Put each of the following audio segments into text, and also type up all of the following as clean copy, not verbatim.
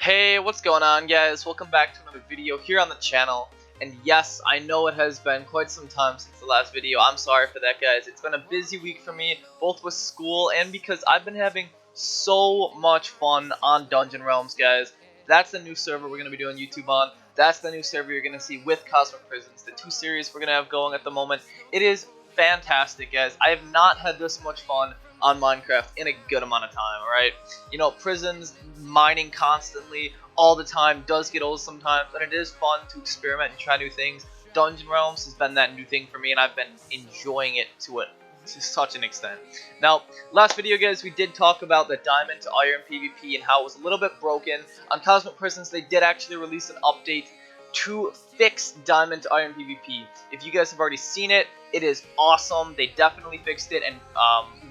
Hey, what's going on, guys? Welcome back to another video here on the channel. And yes, I know it has been quite some time since the last video. I'm sorry for that, guys. It's been a busy week for me, both with school and because I've been having so much fun on Dungeon Realms, guys. That's the new server we're going to be doing YouTube on. That's the new server you're going to see with Cosmic Prisons, the two series we're going to have going at the moment. It is fantastic, guys. I have not had this much fun on Minecraft in a good amount of time, alright? You know, prisons, mining constantly, all the time, does get old sometimes, and it is fun to experiment and try new things. Dungeon Realms has been that new thing for me, and I've been enjoying it to such an extent. Now, last video, guys, we did talk about the Diamond to Iron PvP and how it was a little bit broken. On Cosmic Prisons, they did actually release an update to fix Diamond to Iron PvP. If you guys have already seen it, it is awesome. They definitely fixed it and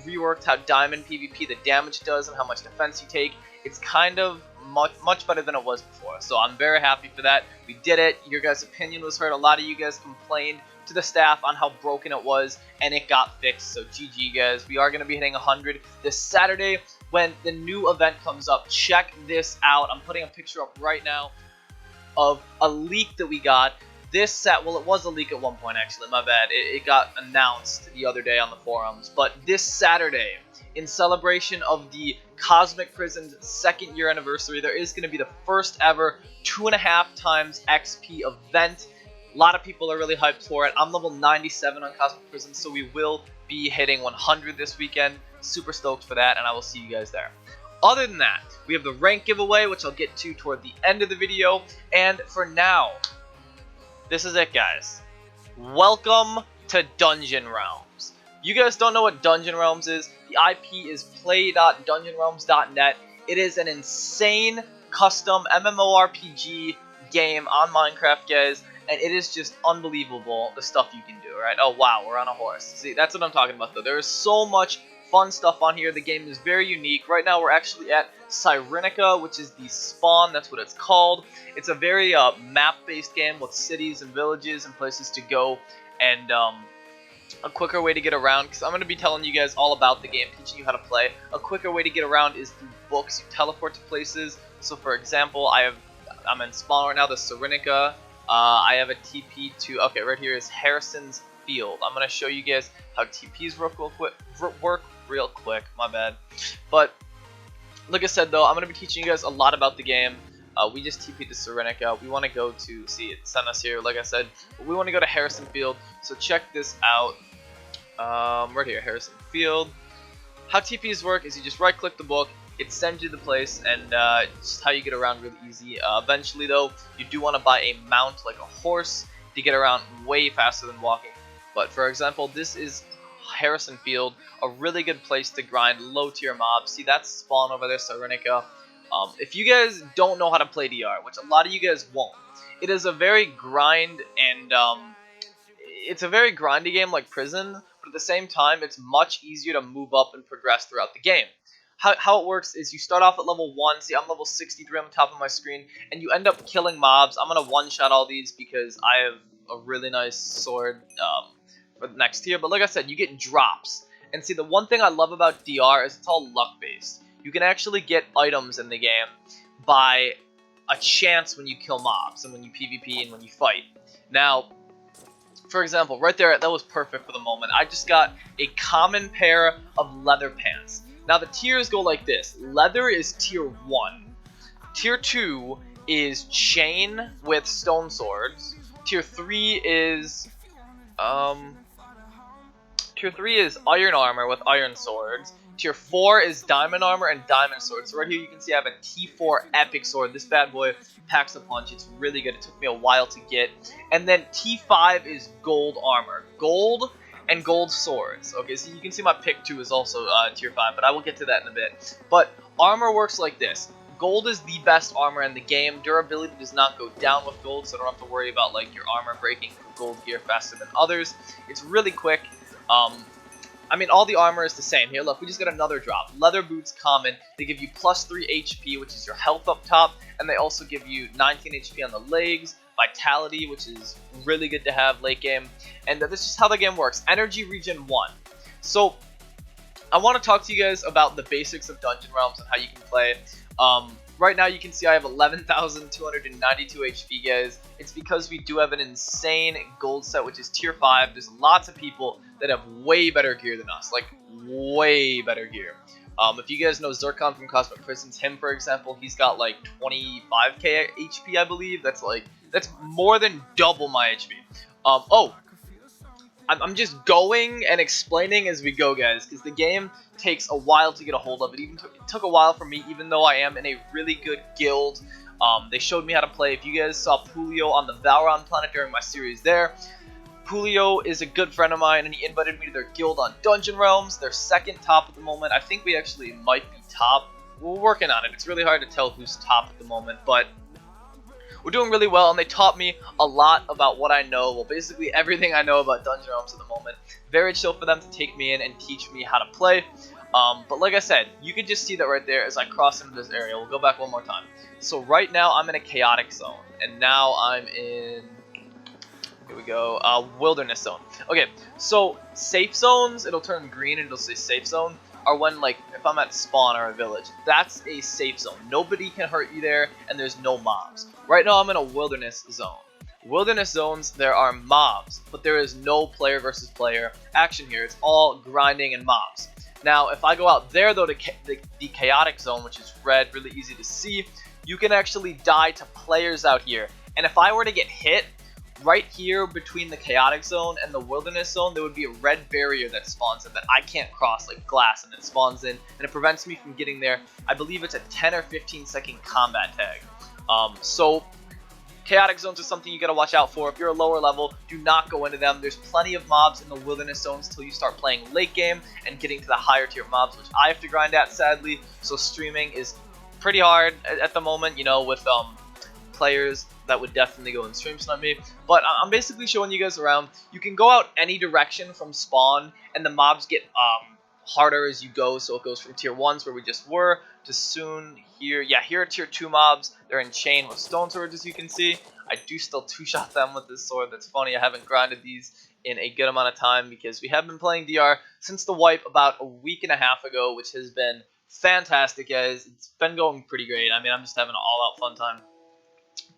reworked how Diamond PvP the damage does and how much defense you take. It's kind of much better than it was before, so I'm very happy for that. We did it. Your guys' opinion was heard. A lot of you guys complained to the staff on how broken it was, and it got fixed, so GG, guys. We are going to be hitting 100 this Saturday when the new event comes up. Check this out. I'm putting a picture up right now of a leak that we got. This set, well, it was a leak at one point, actually, my bad. It got announced the other day on the forums. But this Saturday, in celebration of the Cosmic Prisons 2nd year anniversary, there is going to be the first ever 2.5 times XP event. A lot of people are really hyped for it. I'm level 97 on Cosmic Prisons, so we will be hitting 100 this weekend. Super stoked for that, and I will see you guys there. Other than that, we have the rank giveaway, which I'll get to toward the end of the video. And for now, this is it, guys. Welcome to Dungeon Realms. You guys don't know what Dungeon Realms is? The IP is play.dungeonrealms.net. It is an insane custom MMORPG game on Minecraft, guys. And it is just unbelievable, the stuff you can do, right? Oh, wow, we're on a horse. See, that's what I'm talking about, though. There is so much fun stuff on here. The game is very unique. Right now, we're actually at Cyrenica, which is the spawn. That's what it's called. It's a very map-based game with cities and villages and places to go, and a quicker way to get around, because I'm going to be telling you guys all about the game, teaching you how to play. A quicker way to get around is through books. You teleport to places. So, for example, I'm in spawn right now, the Cyrenica. I have a TP to, okay, right here is Harrison's Field. I'm going to show you guys how TPs work real quick, my bad. But, like I said, though, I'm going to be teaching you guys a lot about the game. We just TP'd to Cyrenica. We want to go to, see, it sent us here, like I said. But we want to go to Harrison Field, so check this out. Right here, Harrison Field. How TPs work is you just right-click the book, it sends you to the place, and just how you get around really easy. Eventually, though, you do want to buy a mount, like a horse, to get around way faster than walking. But, for example, this is Harrison Field, a really good place to grind low-tier mobs. See, that's spawn over there, Cyrenica. If you guys don't know how to play DR, which a lot of you guys won't, it is a very grind and it's a very grindy game like Prison, but at the same time, it's much easier to move up and progress throughout the game. How it works is you start off at level 1, see I'm level 63 on the top of my screen, and you end up killing mobs. I'm going to one-shot all these because I have a really nice sword for the next tier, but like I said, you get drops. And see, the one thing I love about DR is it's all luck-based. You can actually get items in the game by a chance when you kill mobs, and when you PvP, and when you fight. Now, for example, right there, that was perfect for the moment. I just got a common pair of leather pants. Now, the tiers go like this. Leather is tier 1. Tier 2 is chain with stone swords. Tier 3 is iron armor with iron swords. Tier 4 is diamond armor and diamond swords. So right here you can see I have a T4 epic sword. This bad boy packs a punch. It's really good. It took me a while to get. And then T5 is gold armor. Gold and gold swords. Okay, so you can see my pick 2 is also tier 5, but I will get to that in a bit. But armor works like this. Gold is the best armor in the game. Durability does not go down with gold, so I don't have to worry about like your armor breaking gold gear faster than others. It's really quick. I mean, all the armor is the same. Here, look, we just got another drop. Leather boots common. They give you plus 3 HP, which is your health up top, and they also give you 19 HP on the legs, vitality, which is really good to have late game, and this is how the game works. Energy regen 1. So, I want to talk to you guys about the basics of Dungeon Realms and how you can play. Right now you can see I have 11,292 HP, guys. It's because we do have an insane gold set, which is tier 5. There's lots of people that have way better gear than us, like way better gear. If you guys know Zircon from Cosmic Prisons, him for example, he's got like 25k HP, I believe. That's more than double my HP. I'm just going and explaining as we go, guys, because the game takes a while to get a hold of. It took a while for me, even though I am in a really good guild. They showed me how to play. If you guys saw Pulio on the Valron planet during my series there, Pulio is a good friend of mine, and he invited me to their guild on Dungeon Realms. They're second top at the moment. I think we actually might be top. We're working on it. It's really hard to tell who's top at the moment, but we're doing really well, and they taught me a lot about what I know. Well, basically everything I know about Dungeon Realms at the moment. Very chill for them to take me in and teach me how to play. But like I said, you can just see that right there as I cross into this area. We'll go back one more time. So right now I'm in a chaotic zone, and now I'm in, here we go, wilderness zone. Okay, so safe zones, it'll turn green and it'll say safe zone, are when, like, if I'm at spawn or a village. That's a safe zone. Nobody can hurt you there, and there's no mobs. Right now I'm in a wilderness zone. Wilderness zones, there are mobs, but there is no player versus player action here. It's all grinding and mobs. Now, if I go out there, though, to the chaotic zone, which is red, really easy to see, you can actually die to players out here. And if I were to get hit, right here between the chaotic zone and the wilderness zone, there would be a red barrier that spawns in that I can't cross, like glass, and it spawns in, and it prevents me from getting there. I believe it's a 10 or 15 second combat tag. So chaotic zones are something you gotta watch out for. If you're a lower level, do not go into them. There's plenty of mobs in the wilderness zones till you start playing late game and getting to the higher tier mobs, which I have to grind at, sadly. So streaming is pretty hard at the moment, you know, with players that would definitely go and stream snipe me. But I'm basically showing you guys around. You can go out any direction from spawn, and the mobs get harder as you go. So it goes from tier 1s, where we just were, to soon here. Yeah, here are tier 2 mobs. They're in chain with stone swords, as you can see. I do still two-shot them with this sword. That's funny. I haven't grinded these in a good amount of time because we have been playing DR since the wipe about a week and a half ago, which has been fantastic, guys. It's been going pretty great. I mean, I'm just having an all-out fun time.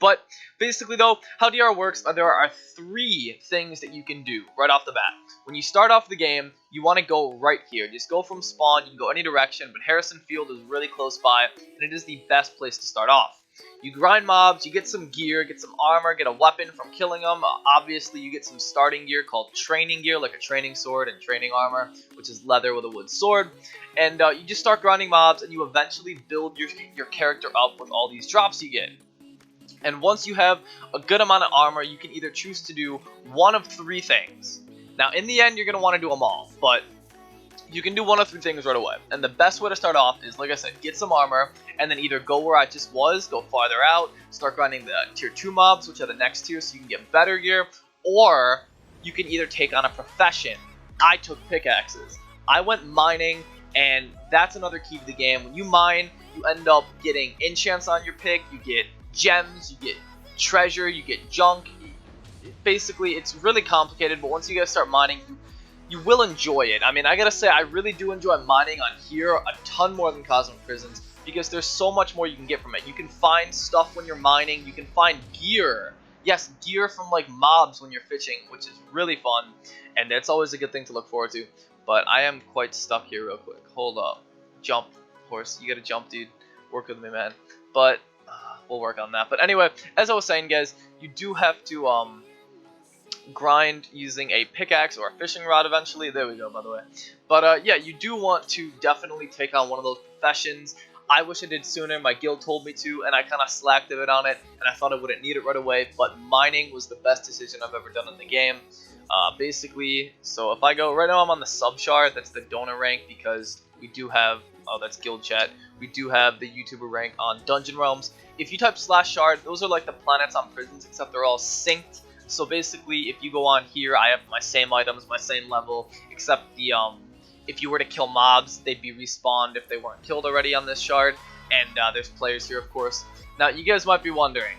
But basically, though, how DR works, there are 3 things that you can do right off the bat. When you start off the game, you want to go right here. Just go from spawn. You can go any direction, but Harrison Field is really close by, and it is the best place to start off. You grind mobs, you get some gear, get some armor, get a weapon from killing them. Obviously, you get some starting gear called training gear, like a training sword and training armor, which is leather with a wood sword. And you just start grinding mobs, and you eventually build your character up with all these drops you get. And once you have a good amount of armor, you can either choose to do one of 3 things. Now, in the end, you're going to want to do them all, but you can do one of 3 things right away. And the best way to start off is, like I said, get some armor, and then either go where I just was, go farther out, start grinding the tier 2 mobs, which are the next tier, so you can get better gear, or you can either take on a profession. I took pickaxes. I went mining, and that's another key to the game. When you mine, you end up getting enchants on your pick, you get gems, you get treasure, you get junk. Basically, it's really complicated, but once you guys start mining, you will enjoy it. I mean, I gotta say, I really do enjoy mining on here a ton more than Cosmic Prisons, because there's so much more you can get from it. You can find stuff when you're mining, you can find gear. Yes, gear from like mobs when you're fishing, which is really fun, and it's always a good thing to look forward to. But I am quite stuck here real quick. Hold up. Jump, horse. You gotta jump, dude. Work with me, man. But we'll work on that. But anyway, as I was saying, guys, you do have to grind using a pickaxe or a fishing rod eventually. There we go, by the way. But yeah, you do want to definitely take on one of those professions. I wish I did sooner. My guild told me to, and I kind of slacked a bit on it, and I thought I wouldn't need it right away, but mining was the best decision I've ever done in the game. Basically, so if I go, right now I'm on the sub shard, that's the donor rank, because we do have, oh, that's guild chat, we do have the YouTuber rank on Dungeon Realms. If you type /shard, those are like the planets on Prisons, except they're all synced. So basically, if you go on here, I have my same items, my same level, except the, if you were to kill mobs, they'd be respawned if they weren't killed already on this shard. And there's players here, of course. Now, you guys might be wondering,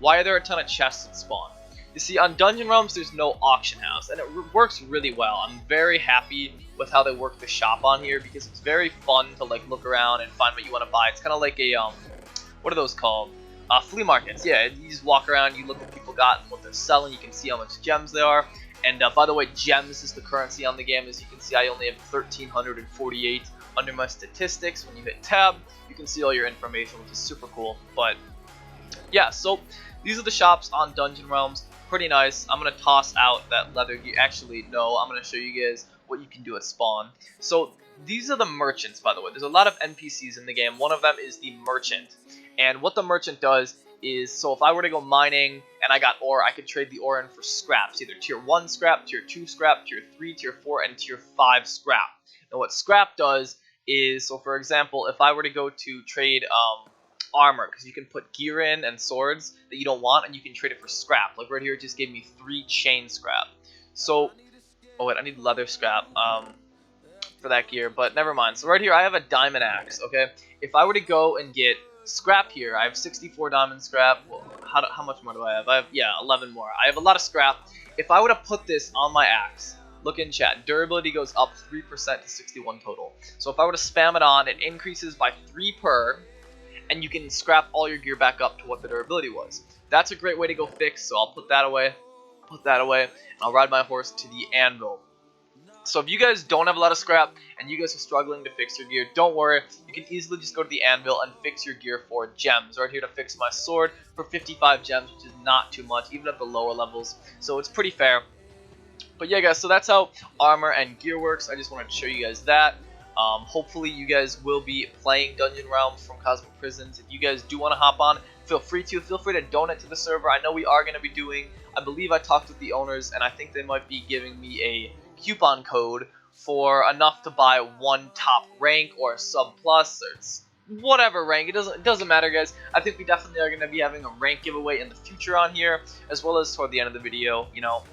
why are there a ton of chests at spawn? You see, on Dungeon Realms, there's no auction house, and it works really well. I'm very happy with how they work the shop on here, because it's very fun to like look around and find what you want to buy. It's kind of like a what are those called? Flea markets. Yeah, you just walk around, you look what people got and what they're selling. You can see how much gems they are. And by the way, gems is the currency on the game. As you can see, I only have 1,348 under my statistics. When you hit tab, you can see all your information, which is super cool. But yeah, so these are the shops on Dungeon Realms. Pretty nice. I'm going to toss out that leather gear. Actually, no, I'm going to show you guys what you can do at spawn. So these are the merchants, by the way. There's a lot of NPCs in the game. One of them is the merchant. And what the merchant does is, so if I were to go mining and I got ore, I could trade the ore in for scraps. Either tier 1 scrap, tier 2 scrap, tier 3, tier 4, and tier 5 scrap. And what scrap does is, so for example, if I were to go to trade armor, because you can put gear in and swords that you don't want, and you can trade it for scrap. Like right here, it just gave me 3 chain scrap. So, oh wait, I need leather scrap for that gear, but never mind. So right here, I have a diamond axe, okay? If I were to go and get scrap here, I have 64 diamond scrap. Well, how much more do I have? I have, yeah, 11 more. I have a lot of scrap. If I were to put this on my axe, look in chat, durability goes up 3% to 61 total. So if I were to spam it on, it increases by 3 per, and you can scrap all your gear back up to what the durability was. That's a great way to go fix, so I'll put that away, and I'll ride my horse to the anvil. So if you guys don't have a lot of scrap and you guys are struggling to fix your gear, don't worry. You can easily just go to the anvil and fix your gear for gems. Right here to fix my sword for 55 gems, which is not too much, even at the lower levels. So it's pretty fair. But yeah, guys, so that's how armor and gear works. I just wanted to show you guys that. Hopefully you guys will be playing Dungeon Realms from Cosmic Prisons. If you guys do want to hop on, feel free to. Feel free to donate to the server. I know we are going to be doing, I believe I talked with the owners, and I think they might be giving me a coupon code for enough to buy 1 top rank or a sub plus, or it's whatever rank. It doesn't matter, guys. I think we definitely are going to be having a rank giveaway in the future on here, as well as toward the end of the video. You know,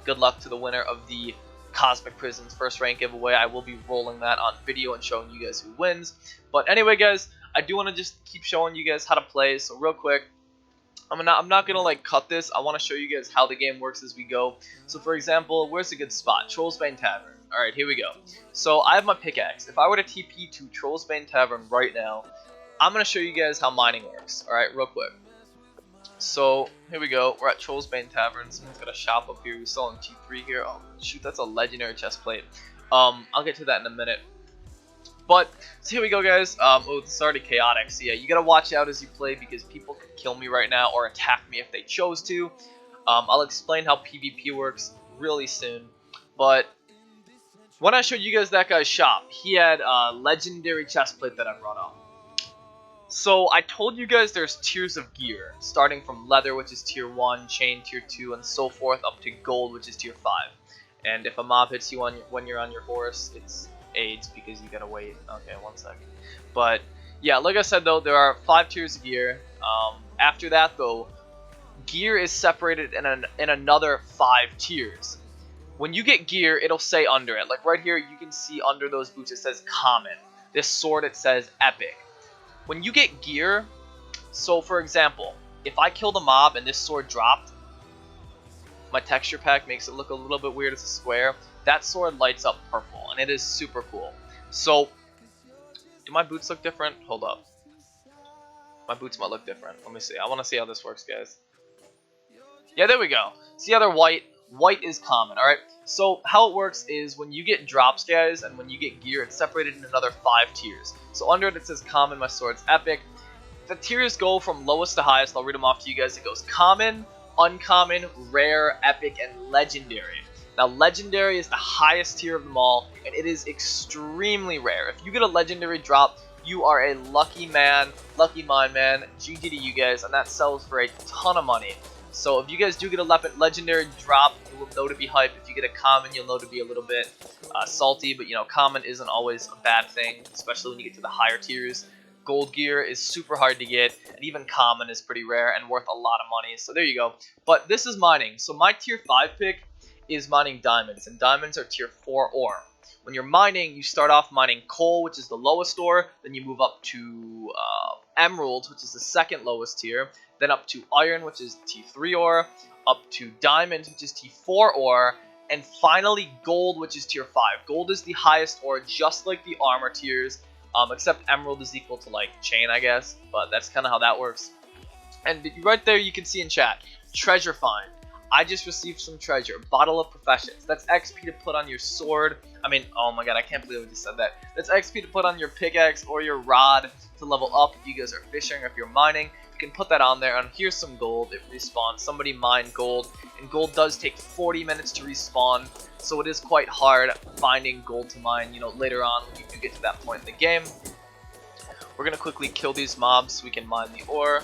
good luck to the winner of the Cosmic Prisons first rank giveaway. I will be rolling that on video and showing you guys who wins. But anyway, guys, I do want to just keep showing you guys how to play. So real quick, I'm not gonna like cut this. I want to show you guys how the game works as we go. So for example, where's a good spot? Trollsbane Tavern. All right, here we go. So I have my pickaxe. If I were to TP to Trollsbane Tavern right now, I'm gonna show you guys how mining works. All right, real quick. So here we go. We're at Trollsbane Tavern. Someone's got a shop up here. We're selling T3 here. Oh shoot, that's a legendary chest plate. I'll get to that in a minute. But, so here we go, guys. Oh, this is already chaotic. So yeah, you gotta watch out as you play because people could kill me right now or attack me if they chose to. I'll explain how PvP works really soon. But when I showed you guys that guy's shop, he had a legendary chestplate that I brought up. So I told you guys there's tiers of gear, starting from leather, which is tier 1, chain tier 2, and so forth, up to gold, which is tier 5. And if a mob hits you when you're on your horse, it's AIDS because you gotta wait. Okay, 1 second. But yeah, like I said though, there are 5 tiers of gear. After that though, gear is separated in another 5 tiers. When you get gear, it'll say under it. Like right here, you can see under those boots it says common. This sword it says epic. When you get gear, so for example, if I killed a mob and this sword dropped, my texture pack makes it look a little bit weird as a square. That sword lights up purple, and it is super cool. So, do my boots look different? Hold up. My boots might look different. Let me see. I want to see how this works, guys. Yeah, there we go. See how they're white? White is common, alright? So, how it works is when you get drops, guys, and when you get gear, it's separated in another 5 tiers. So, under it says common, my sword's epic. The tiers go from lowest to highest. I'll read them off to you guys. It goes common, uncommon, rare, epic, and legendary. Now, legendary is the highest tier of them all, and it is extremely rare. If you get a legendary drop, you are a lucky man, lucky mine man, GG to you guys, and that sells for a ton of money. So if you guys do get a legendary drop, you will know to be hype. If you get a common, you'll know to be a little bit salty, but you know, common isn't always a bad thing, especially when you get to the higher tiers. Gold gear is super hard to get, and even common is pretty rare and worth a lot of money, so there you go. But this is mining. So my tier 5 pick is mining diamonds, and diamonds are tier 4 ore. When you're mining, you start off mining coal, which is the lowest ore, then you move up to emeralds, which is the second lowest tier, then up to iron, which is T3 ore, up to diamonds, which is T4 ore, and finally gold, which is tier 5. Gold is the highest ore, just like the armor tiers, except emerald is equal to like chain, I guess, but that's kind of how that works. And right there you can see in chat, treasure find. I just received some treasure, bottle of professions. That's XP to put on your sword. I mean, oh my god, I can't believe I just said that. That's XP to put on your pickaxe or your rod to level up if you guys are fishing or if you're mining. You can put that on there, and here's some gold. It respawns. Somebody mined gold, and gold does take 40 minutes to respawn, so it is quite hard finding gold to mine, you know, later on when you do get to that point in the game. We're gonna quickly kill these mobs so we can mine the ore.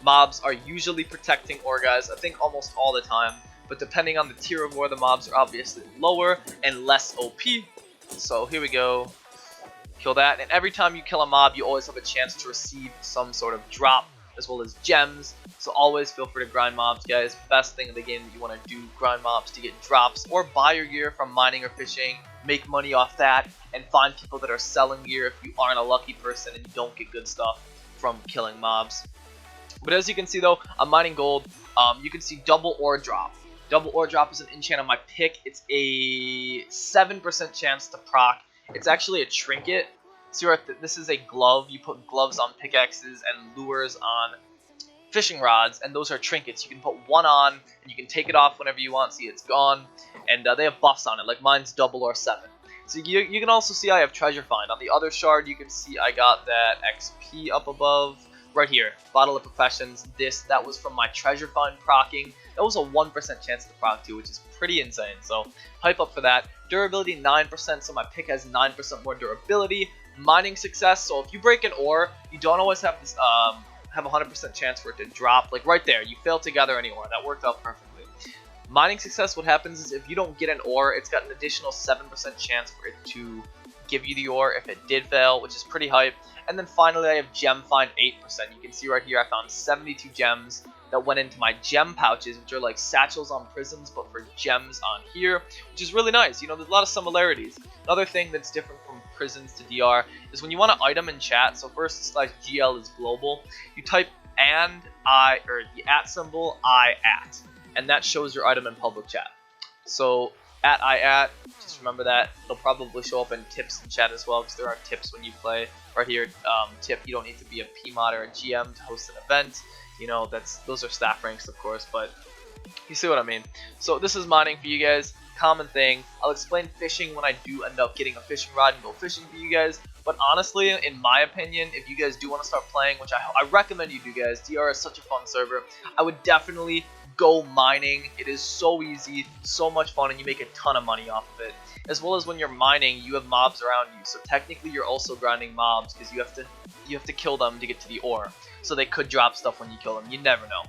Mobs are usually protecting ore, guys, I think almost all the time, but depending on the tier of ore, the mobs are obviously lower and less OP. So here we go, kill that, and every time you kill a mob you always have a chance to receive some sort of drop as well as gems, so always feel free to grind mobs, guys. Best thing in the game that you want to do, grind mobs to get drops or buy your gear from mining or fishing, make money off that, and find people that are selling gear if you aren't a lucky person and you don't get good stuff from killing mobs. But as you can see though, I'm mining gold. You can see double ore drop. Double ore drop is an enchant on my pick. It's a 7% chance to proc. It's actually a trinket. See right, this is a glove. You put gloves on pickaxes and lures on fishing rods, and those are trinkets. You can put one on, and you can take it off whenever you want. See, it's gone, and they have buffs on it. Like mine's double or 7. So you can also see I have treasure find. On the other shard, you can see I got that XP up above. Right here, bottle of professions. That was from my treasure find procking. That was a 1% chance to proc too, which is pretty insane. So hype up for that. Durability 9%, so my pick has 9% more durability. Mining success. So if you break an ore, you don't always have this have a 100% chance for it to drop. Like right there, you failed to gather any ore. That worked out perfectly. Mining success. What happens is if you don't get an ore, it's got an additional 7% chance for it to give you the ore if it did fail, which is pretty hype. And then finally I have gem find 8%. You can see right here I found 72 gems that went into my gem pouches, which are like satchels on prisms but for gems on here, which is really nice. You know, there's a lot of similarities. Another thing that's different from prisons to DR is when you want an item in chat, so first / GL is global, you type and I, or the @ symbol I @ and that shows your item in public chat. So @I @, just remember that. It'll probably show up in tips in chat as well, because there are tips when you play. Right here, tip, you don't need to be a PMod or a GM to host an event. You know, those are staff ranks, of course, but you see what I mean. So this is mining for you guys, common thing. I'll explain fishing when I do end up getting a fishing rod and go fishing for you guys. But honestly, in my opinion, if you guys do want to start playing, which I recommend you do, guys, DR is such a fun server, I would definitely go mining. It is so easy, so much fun, and you make a ton of money off of it. As well as when you're mining, you have mobs around you, so technically you're also grinding mobs because you have to kill them to get to the ore. So they could drop stuff when you kill them. You never know.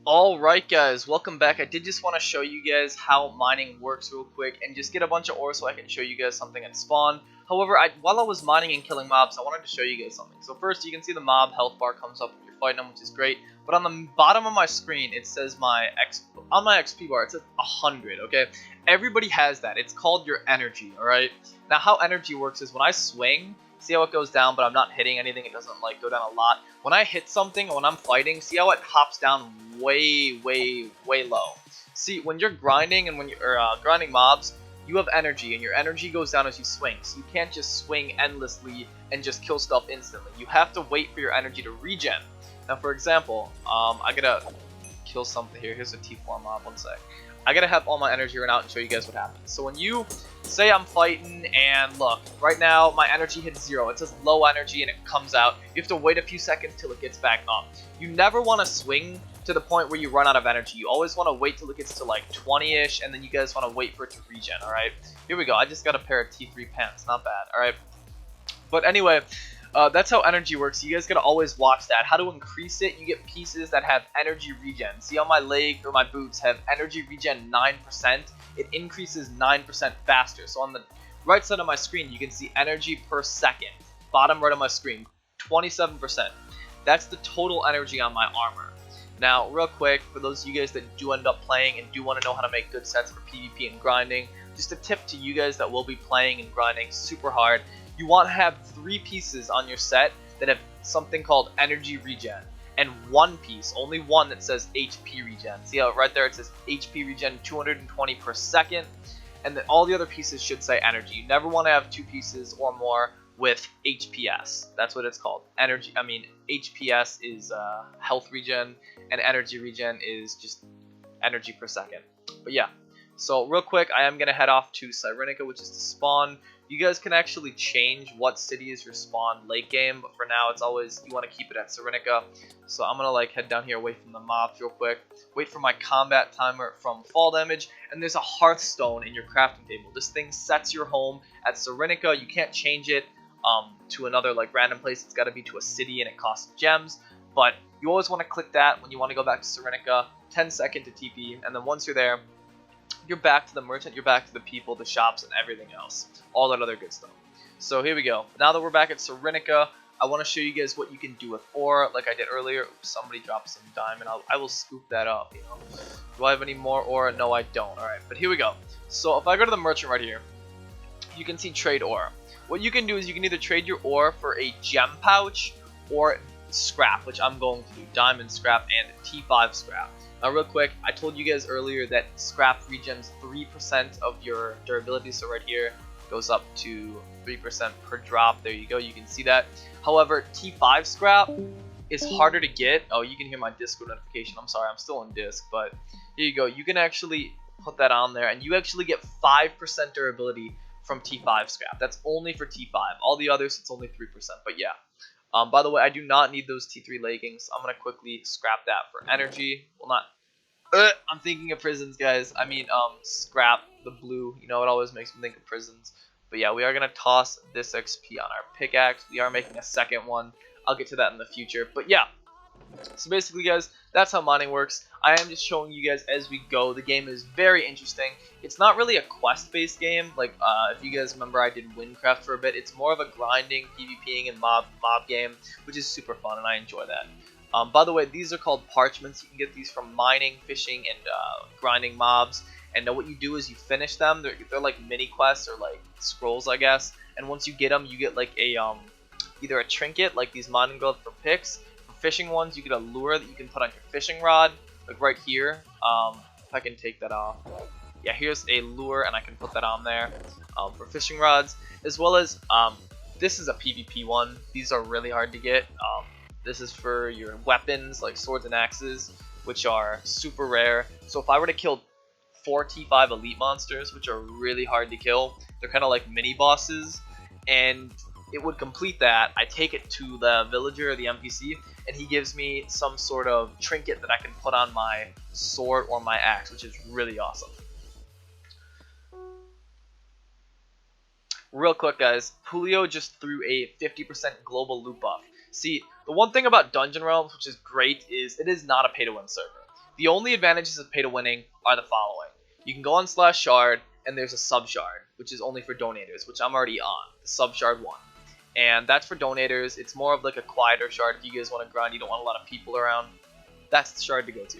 Alright guys, welcome back. I did just want to show you guys how mining works real quick and just get a bunch of ore so I can show you guys something at spawn. However, while I was mining and killing mobs, I wanted to show you guys something. So first, you can see the mob health bar comes up when you're fighting them, which is great. But on the bottom of my screen, it says on my XP bar, it says 100, okay? Everybody has that. It's called your energy, alright? Now, how energy works is when I swing, see how it goes down, but I'm not hitting anything. It doesn't like go down a lot. When I hit something, when I'm fighting, see how it hops down way low. See, when you're grinding and when you're grinding mobs, you have energy, and your energy goes down as you swing. So you can't just swing endlessly and just kill stuff instantly. You have to wait for your energy to regen. Now, for example, I gotta kill something here. Here's a T4 mob. One sec. I gotta have all my energy run out and show you guys what happens. So when you say I'm fighting, and look, right now my energy hits 0. It says low energy and it comes out. You have to wait a few seconds till it gets back up. You never want to swing to the point where you run out of energy. You always want to wait till it gets to like 20-ish, and then you guys want to wait for it to regen, alright? Here we go. I just got a pair of T3 pants. Not bad, alright? But anyway, that's how energy works. You guys gotta always watch that. How to increase it, you get pieces that have energy regen. See how my leg or my boots have energy regen 9%? It increases 9% faster. So on the right side of my screen, you can see energy per second. Bottom right of my screen, 27%. That's the total energy on my armor. Now, real quick, for those of you guys that do end up playing and do want to know how to make good sets for PvP and grinding, just a tip to you guys that will be playing and grinding super hard. You want to have 3 pieces on your set that have something called energy regen, and 1 piece, only one, that says HP regen. See how right there it says HP regen 220 per second, and then all the other pieces should say energy. You never want to have 2 pieces or more with HPS. That's what it's called. HPS is health regen, and energy regen is just energy per second. But yeah, so real quick, I am going to head off to Cyrenica, which is the spawn. You guys can actually change what city is your spawn late game, but for now it's always, you want to keep it at Cyrenica. So I'm gonna like head down here away from the mobs real quick, wait for my combat timer from fall damage, and there's a Hearthstone in your crafting table. This thing sets your home at Cyrenica. You can't change it to another like random place. It's got to be to a city and it costs gems, but you always want to click that when you want to go back to Cyrenica. 10-second to TP, and then once you're there, you're back to the merchant, you're back to the people, the shops, and everything else. All that other good stuff. So here we go. Now that we're back at Cyrenica, I want to show you guys what you can do with ore, like I did earlier. Oops, somebody dropped some diamond. I will scoop that up, you know. Do I have any more ore? No, I don't. Alright, but here we go. So if I go to the merchant right here, you can see trade ore. What you can do is you can either trade your ore for a gem pouch or scrap, which I'm going to do. Diamond scrap and T5 scrap. Now real quick, I told you guys earlier that scrap regens 3% of your durability, so right here goes up to 3% per drop. There you go, you can see that. However, T5 scrap is harder to get. Oh, you can hear my Discord notification. I'm sorry, I'm still on disc, but here you go. You can actually put that on there, and you actually get 5% durability from T5 scrap. That's only for T5. All the others, it's only 3%, but yeah. By the way, I do not need those T3 leggings. I'm going to quickly scrap that for energy. Well, not... I'm thinking of prisons, guys. I mean, scrap the blue. You know, it always makes me think of prisons. But yeah, we are going to toss this XP on our pickaxe. We are making a second one. I'll get to that in the future. But yeah. So basically, guys, that's how mining works. I am just showing you guys as we go. The game is very interesting. It's not really a quest-based game. Like, if you guys remember, I did Windcraft for a bit. It's more of a grinding, PvPing, and mob game, which is super fun, and I enjoy that. By the way, these are called parchments. You can get these from mining, fishing, and grinding mobs. And what you do is you finish them. They're like mini quests or like scrolls, I guess. And once you get them, you get like a either a trinket, like these mining gloves for picks. Fishing ones, you get a lure that you can put on your fishing rod, like right here. If I can take that off, yeah, here's a lure, and I can put that on there for fishing rods, as well as this is a PvP one. These are really hard to get. This is for your weapons, like swords and axes, which are super rare. So if I were to kill 4 T5 elite monsters, which are really hard to kill, they're kind of like mini bosses, and it would complete that. I take it to the villager or the NPC, and he gives me some sort of trinket that I can put on my sword or my axe, which is really awesome. Real quick, guys, Julio just threw a 50% global loot buff. See, the one thing about Dungeon Realms, which is great, is it is not a pay-to-win server. The only advantages of pay-to-winning are the following. You can go on /shard, and there's a sub-shard, which is only for donators, which I'm already on, the sub-shard 1. And that's for donators. It's more of like a quieter shard. If you guys want to grind, you don't want a lot of people around, that's the shard to go to.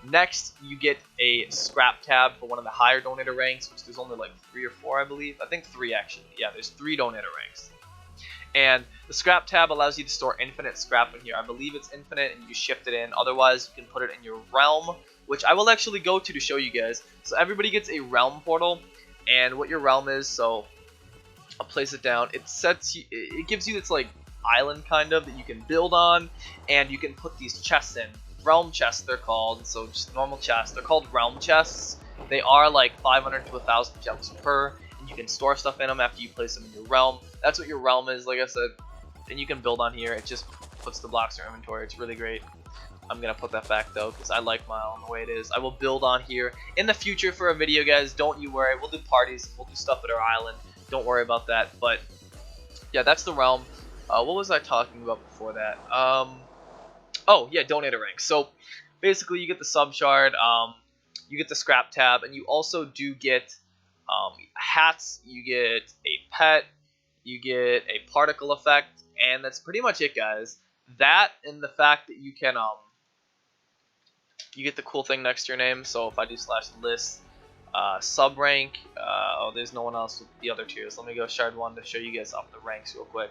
Next, you get a scrap tab for one of the higher donator ranks, which there's only like 3 or 4, I believe. I think 3 actually. Yeah, there's 3 donator ranks. And the scrap tab allows you to store infinite scrap in here. I believe it's infinite, and you shift it in. Otherwise, you can put it in your realm, which I will actually go to show you guys. So everybody gets a realm portal, and what your realm is, so I'll place it down. It gives you its like island kind of that you can build on, and you can put these chests in. Realm chests they're called, so just normal chests. They're called realm chests. They are like 500 to 1,000 gems per, and you can store stuff in them after you place them in your realm. That's what your realm is, like I said. And you can build on here. It just puts the blocks in your inventory. It's really great. I'm gonna put that back though because I like my island the way it is. I will build on here in the future for a video, guys. Don't you worry. We'll do parties. We'll do stuff at our island. Don't worry about that. But yeah, that's the realm. What was I talking about before that? Oh yeah, donator rank. So basically, you get the sub shard, you get the scrap tab, and you also do get hats. You get a pet. You get a particle effect, and that's pretty much it, guys. That and the fact that you can you get the cool thing next to your name. So if I do /list sub rank, oh, there's no one else with the other tiers. Let me go shard 1 to show you guys off the ranks real quick.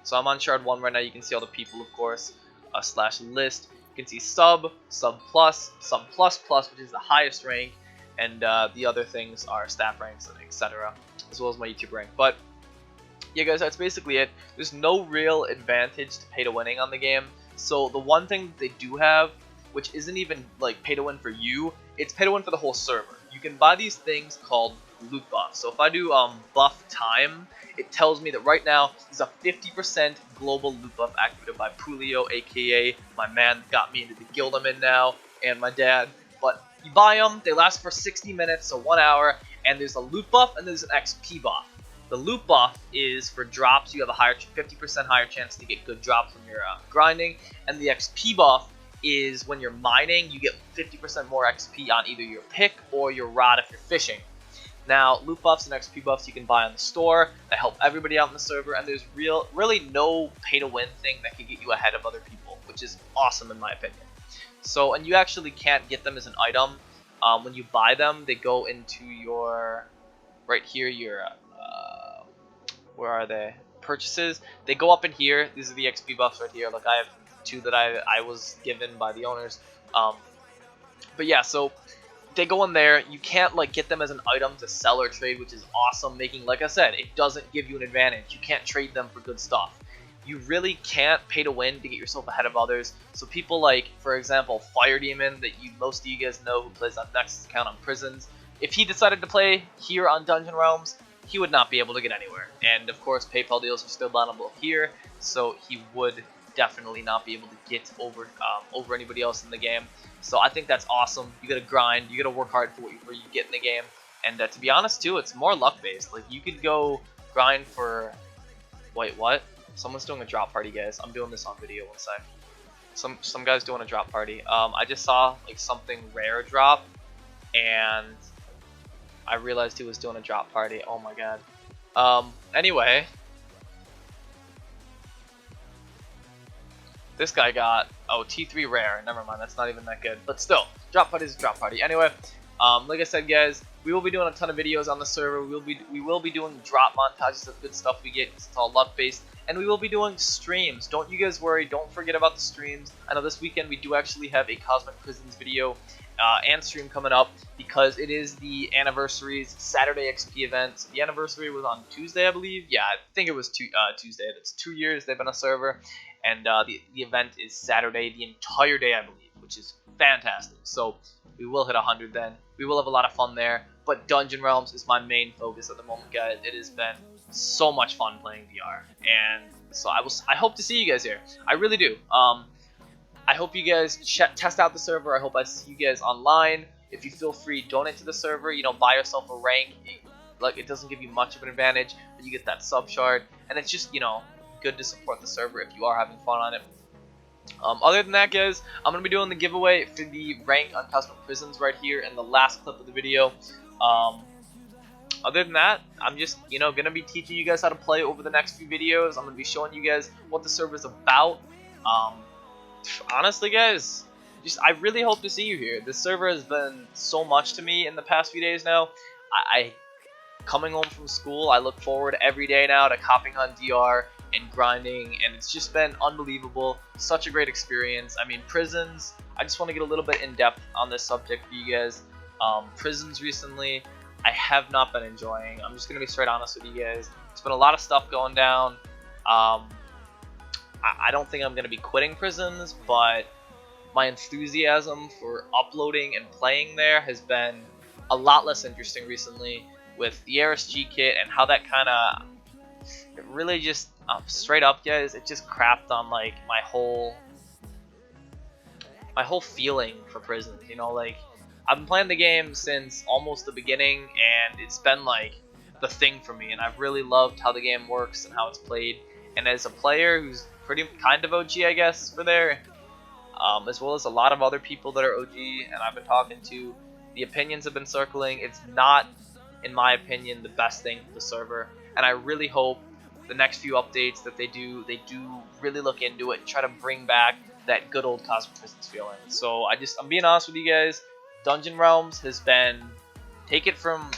So I'm on shard 1 right now. You can see all the people, of course. /list. You can see sub plus, which is the highest rank, and the other things are staff ranks and etc. as well as my YouTube rank. But yeah, guys, that's basically it. There's no real advantage to pay to winning on the game. So the one thing that they do have, which isn't even like pay to win for you, it's pay to win for the whole server. You can buy these things called loot buffs. So if I do buff time, it tells me that right now there's a 50% global loot buff activated by Pulio, aka my man that got me into the guild I'm in now, and my dad. But you buy them, they last for 60 minutes, so 1 hour, and there's a loot buff and there's an XP buff. The loot buff is for drops. You have a 50% higher chance to get good drops when you're grinding, and the XP buff is when you're mining, you get 50% more XP on either your pick or your rod if you're fishing. Now, loot buffs and XP buffs you can buy on the store that help everybody out in the server, and there's really no pay-to-win thing that can get you ahead of other people, which is awesome in my opinion. So, and you actually can't get them as an item. When you buy them, they go into your, right here, your, where are they? Purchases. They go up in here. These are the XP buffs right here. Look, I have 2 that I was given by the owners. But yeah, so they go in there. You can't like get them as an item to sell or trade, which is awesome. Making, like I said, it doesn't give you an advantage. You can't trade them for good stuff. You really can't pay to win to get yourself ahead of others. So people like, for example, Fire Demon, that most of you guys know, who plays on Nexus account on Prisons. If he decided to play here on Dungeon Realms, he would not be able to get anywhere. And of course, PayPal deals are still bannable here, so he would definitely not be able to get over anybody else in the game. So I think that's awesome. You gotta grind, you gotta work hard for what you get in the game, and to be honest too, it's more luck based. Like you could go grind for, wait, what? Someone's doing a drop party, guys. I'm doing this on video. One sec. Some guy's doing a drop party. I just saw like something rare drop, and I realized he was doing a drop party. Oh my god. Anyway. This guy got, oh, T3 rare. Never mind, that's not even that good. But still, drop party is a drop party. Anyway, like I said, guys, we will be doing a ton of videos on the server. We will be doing drop montages of good stuff we get. It's all luck based, and we will be doing streams. Don't you guys worry. Don't forget about the streams. I know this weekend we do actually have a Cosmic Prisons video and stream coming up because it is the anniversary's Saturday XP event. The anniversary was on Tuesday, I believe. Yeah, I think it was Tuesday. That's 2 years they've been a server. And the event is Saturday, the entire day, I believe, which is fantastic. So we will hit 100 then. We will have a lot of fun there. But Dungeon Realms is my main focus at the moment, guys. It has been so much fun playing VR, and so I hope to see you guys here. I really do. I hope you guys test out the server. I hope I see you guys online. If you feel free, donate to the server. You know, buy yourself a rank. Like, it doesn't give you much of an advantage, but you get that sub shard, and it's just, you know, good to support the server if you are having fun on it. Other than that, guys, I'm going to be doing the giveaway for the rank on Cosmic Prisons right here in the last clip of the video. Other than that, I'm just, you know, going to be teaching you guys how to play over the next few videos. I'm going to be showing you guys what the server is about. Honestly, guys, I really hope to see you here. This server has been so much to me in the past few days now. Coming home from school, I look forward every day now to hopping on DR and grinding, and it's just been unbelievable. Such a great experience. I mean, Prisons, I just want to get a little bit in depth on this subject for you guys. Prisons recently, I have not been enjoying. I'm just going to be straight honest with you guys. It's been a lot of stuff going down. I don't think I'm going to be quitting Prisons, but my enthusiasm for uploading and playing there has been a lot less interesting recently with the RSG kit and how that kind of really just straight up, guys, it just crapped on like my whole feeling for Prisons. You know, like I've been playing the game since almost the beginning, and it's been like the thing for me, and I've really loved how the game works and how it's played. And as a player who's pretty kind of OG, I guess, for there, as well as a lot of other people that are OG, and I've been talking to, the opinions have been circling. It's not, in my opinion, the best thing for the server, and I really hope the next few updates that they do really look into it and try to bring back that good old Cosmic Prisons feeling. So I'm being honest with you guys, Dungeon Realms has been, take it from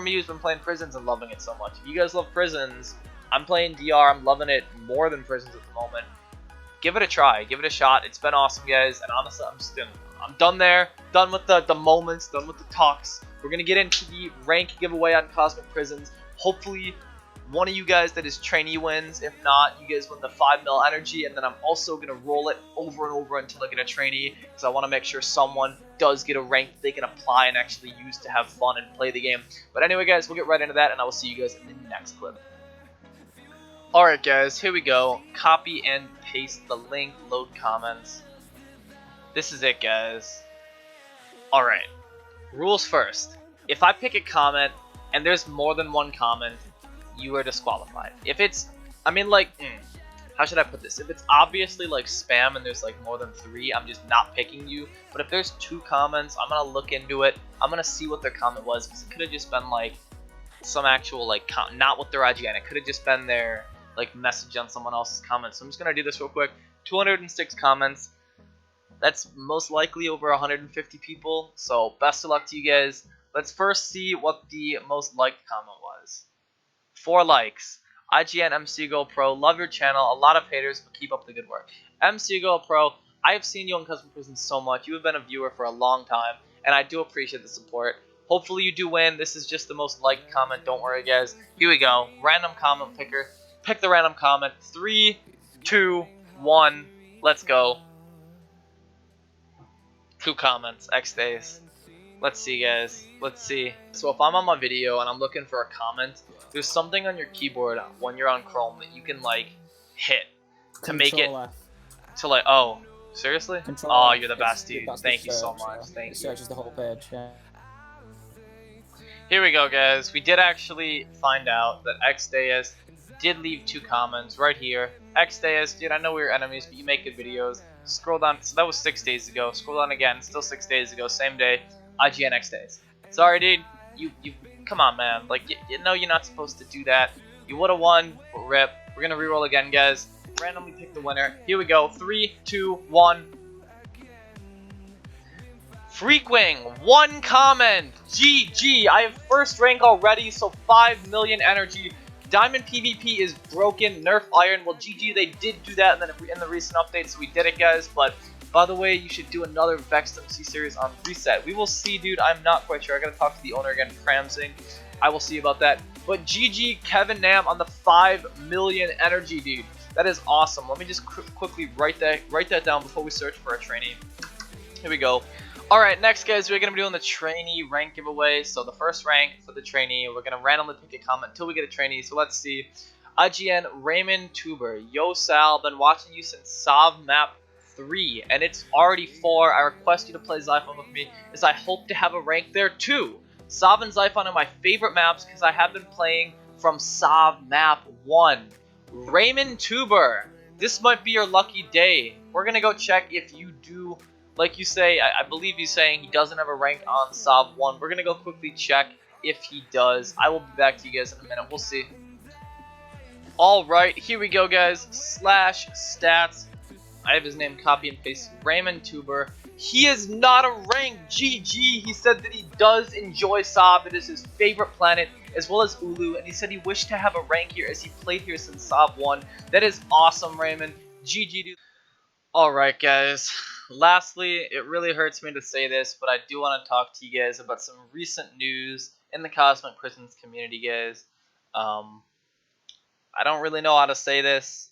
me who's been playing Prisons and loving it so much. If you guys love Prisons, I'm playing DR, I'm loving it more than Prisons at the moment. Give it a try, give it a shot. It's been awesome, guys, and honestly, I'm done there, done with the moments, done with the talks. We're gonna get into the rank giveaway on Cosmic Prisons. Hopefully, one of you guys that is trainee wins. If not, you guys win the 5 mil energy, and then I'm also gonna roll it over and over until I get a trainee, because I want to make sure someone does get a rank that they can apply and actually use to have fun and play the game. But anyway, guys, we'll get right into that, and I will see you guys in the next clip. Alright guys, here we go. Copy and paste the link, load comments. This is it, guys. Alright, rules first. If I pick a comment and there's more than one comment, you are disqualified. If it's, I mean, like, how should I put this? If it's obviously like spam and there's like more than 3, I'm just not picking you. But if there's 2 comments, I'm gonna look into it. I'm gonna see what their comment was, because it could have just been like some actual like not with their IGN. It could have just been their like message on someone else's comment. So I'm just gonna do this real quick. 206 comments. That's most likely over 150 people. So best of luck to you guys. Let's first see what the most liked comment was. 4 likes. IGN MCGO Pro, love your channel. A lot of haters, but keep up the good work. MCGO Pro, I have seen you on Cosmic Prisons so much. You have been a viewer for a long time, and I do appreciate the support. Hopefully you do win. This is just the most liked comment. Don't worry, guys. Here we go. Random comment picker. Pick the random comment. 3, 2, 1. Let's go. 2 comments. X days. Let's see, guys. Let's see. So if I'm on my video and I'm looking for a comment, there's something on your keyboard when you're on Chrome that you can like hit to make it to like. Oh, seriously? Oh, you're the best, dude. Thank you so much. Thank you. It searches the whole page. Yeah. Here we go, guys. We did actually find out that XDeus did leave 2 comments right here. XDeus, dude, I know we were enemies, but you make good videos. Scroll down. So that was 6 days ago. Scroll down again. Still 6 days ago. Same day. IGN XDeus. Sorry, dude. You. Come on, man. Like, you know you're not supposed to do that. You would have won, but rip. We're gonna reroll again, guys. Randomly pick the winner. Here we go. 3, 2, 1. Freakwing, 1 comment. GG. I have first rank already, so 5 million energy. Diamond PvP is broken. Nerf Iron. Well, GG, they did do that in the recent updates, so we did it, guys. But by the way, you should do another Vexed MC series on Reset. We will see, dude. I'm not quite sure. I gotta talk to the owner again, Pramsing. I will see about that. But GG, Kevin Nam on the 5 million energy, dude. That is awesome. Let me just quickly write that down before we search for a trainee. Here we go. Alright, next, guys, we're going to be doing the trainee rank giveaway. So the first rank for the trainee, we're going to randomly pick a comment until we get a trainee. So let's see. IGN Raymond Tuber. Yo, Sal, been watching you since Sov Map 3, and it's already 4. I request you to play Xiphon with me, as I hope to have a rank there too. Sov and Xiphon are my favorite maps, because I have been playing from Sov Map 1. Raymond Tuber. This might be your lucky day. We're going to go check if you do... Like you say, I believe he's saying he doesn't have a rank on Sov 1. We're going to go quickly check if he does. I will be back to you guys in a minute. We'll see. Alright, here we go, guys. Slash stats. I have his name copy and paste. Raymond Tuber. He is not a rank. GG. He said that he does enjoy Sov. It is his favorite planet, as well as Ulu. And he said he wished to have a rank here as he played here since Sov 1. That is awesome, Raymond. GG, dude. Alright, guys. Lastly, it really hurts me to say this, but I do want to talk to you guys about some recent news in the Cosmic Prisons community, guys. I don't really know how to say this,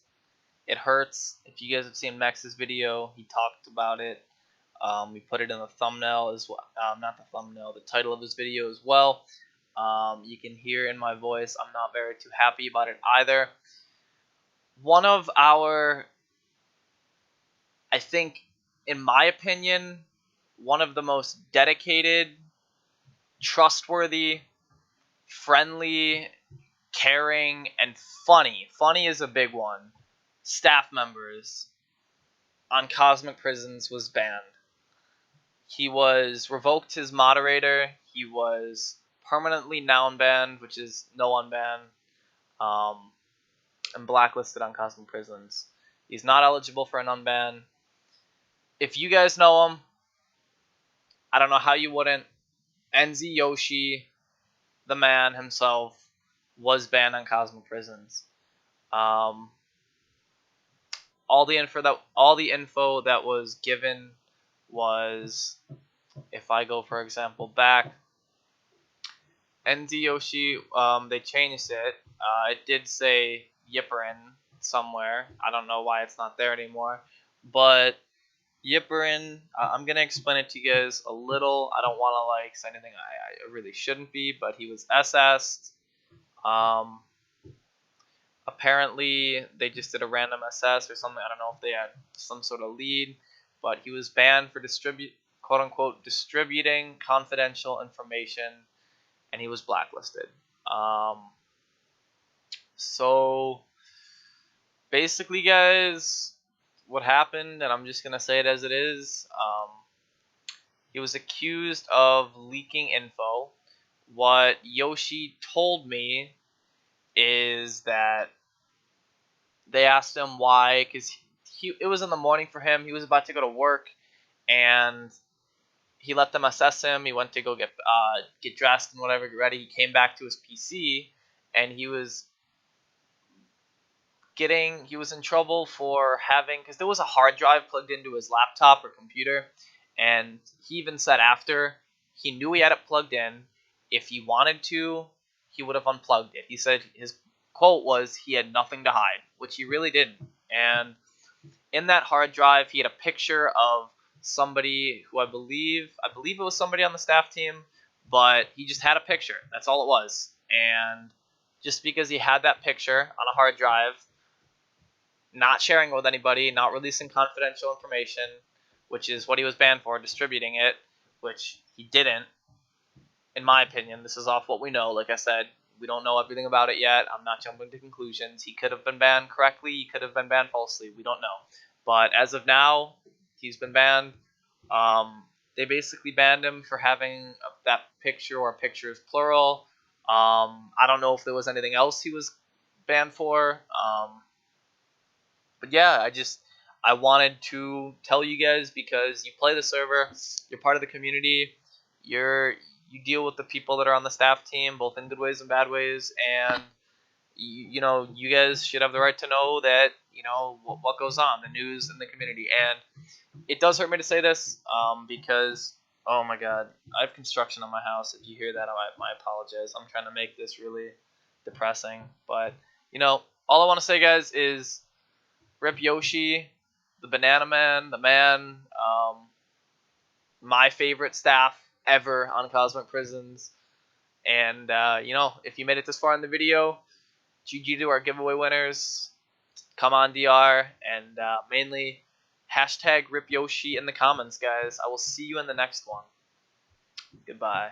It hurts. If you guys have seen Max's video, he talked about it. We put it in the thumbnail as well. Not the thumbnail, the title of his video as well. You can hear in my voice, I'm not very too happy about it either. One of our, I think, in my opinion, one of the most dedicated, trustworthy, friendly, caring, and funny is a big one, staff members on Cosmic Prisons was banned. He was revoked his moderator. He was permanently noun banned, which is no unban, and blacklisted on Cosmic Prisons. He's not eligible for an unban. If you guys know him, I don't know how you wouldn't. Enzi Yoshi, the man himself, was banned on Cosmic Prisons. All the info that was given was, if I go for example back, Enzi Yoshi, they changed it. It did say Yipperin somewhere. I don't know why it's not there anymore, but Yipperin, I'm gonna explain it to you guys a little. I don't want to like say anything I really shouldn't be, but he was SS'd. Apparently they just did a random SS or something. I don't know if they had some sort of lead, but he was banned for quote unquote distributing confidential information, and he was blacklisted. So basically, guys, what happened, and I'm just gonna say it as it is. He was accused of leaking info. What Yoshi told me is that they asked him why, because it was in the morning for him. He was about to go to work, and he let them assess him. He went to go get dressed and whatever, get ready. He came back to his PC, and he was in trouble for having, because there was a hard drive plugged into his laptop or computer, and he even said after he knew he had it plugged in. If he wanted to, he would have unplugged it. He said his quote was he had nothing to hide, which he really didn't. And in that hard drive, he had a picture of somebody who I believe it was somebody on the staff team, but he just had a picture. That's all it was. And just because he had that picture on a hard drive, not sharing it with anybody, not releasing confidential information, which is what he was banned for, distributing it, which he didn't, in my opinion. This is off what we know. Like I said, we don't know everything about it yet. I'm not jumping to conclusions. He could have been banned correctly. He could have been banned falsely. We don't know. But as of now, he's been banned. They basically banned him for having that picture, or pictures plural. I don't know if there was anything else he was banned for. But yeah, I wanted to tell you guys, because you play the server, you're part of the community, you deal with the people that are on the staff team, both in good ways and bad ways, and you know, you guys should have the right to know that, you know, what goes on, the news in the community. And it does hurt me to say this, because, oh my god, I have construction on my house. If you hear that, I apologize. I'm trying to make this really depressing, but, you know, all I want to say, guys, is Rip Yoshi, the Banana Man, the man, my favorite staff ever on Cosmic Prisons. And, you know, if you made it this far in the video, GG to our giveaway winners. Come on, DR. And mainly, hashtag Rip Yoshi in the comments, guys. I will see you in the next one. Goodbye.